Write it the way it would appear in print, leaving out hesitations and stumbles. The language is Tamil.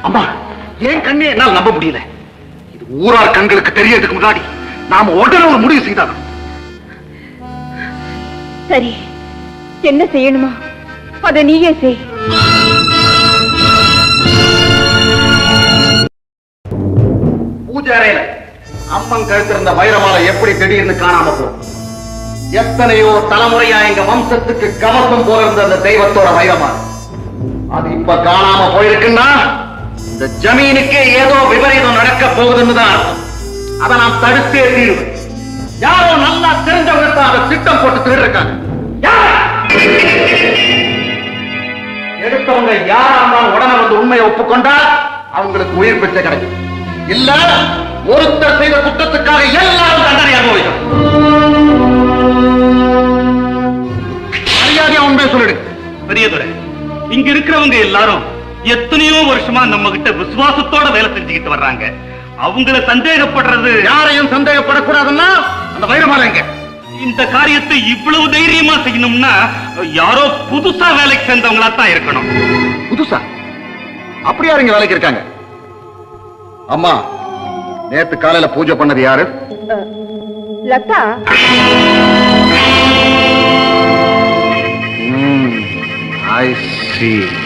அம்மா, ஏன் கண்ணே என்னால் நம்ப முடியல. இது ஊரார் கண்களுக்கு தெரியறதுக்கு முன்னாடி நாம உடனே ஒரு முடிவு செய்தாங்க. சரி, என்ன செய்யணுமா அதை நீயே செய். பூஜை அறையில அம்மன் கழுத்திருந்த வைரமாலை எப்படி திடீர்னு காணாம போகும்? எத்தனையோ தலைமுறையா எங்க வம்சத்துக்கு கவசம் போல இருந்த அந்த தெய்வத்தோட வைரமாலை அது இப்ப காணாம போயிருக்குன்னா இந்த ஜமீனுக்கே ஏதோ விபரீதம் நடக்க போகுதுன்னு தான் அர்த்தம். அதை நான் தடுத்தே தீருவேன். யாரோ நல்லா தெரிஞ்சவங்க தான் அதை திட்டம் போட்டு திருடுறாங்க. எடுத்தவங்க யாரா இருந்தாலும் உடனே வந்து உண்மையை ஒப்புக்கொண்டா அவங்களுக்கு உயிர் பிச்சை கிடைக்கும். இல்ல ஒருத்தர் செய்த குற்றத்துக்காக எல்லாரும் தண்டனை அனுபவிக்கும். மரியாதையா உண்மையை சொல்லிடு. பெரியதுரை, இங்க இருக்கிறவங்க எல்லாரும் எத்தனையோ வருஷமா நம்ம கிட்ட விசுவாசத்தோட வேலை செஞ்சுக்கிட்டு வர்றாங்க. அவங்கள சந்தேகப்படுறது, யாரையும் சந்தேகப்படக்கூடாதுன்னா அந்த வைரமாலை எங்க? இந்த காரியத்தை இவ்வளவு தைரியமா செய்யணும்னா யாரோ புதுசா வேலைக்கு சேர்ந்தவங்களா தான் இருக்கணும். புதுசா? அப்படியா இங்க வேலைக்கு இருக்காங்க? அம்மா, நேத்து காலையில பூஜை பண்ணது யாரு? லதா. I see.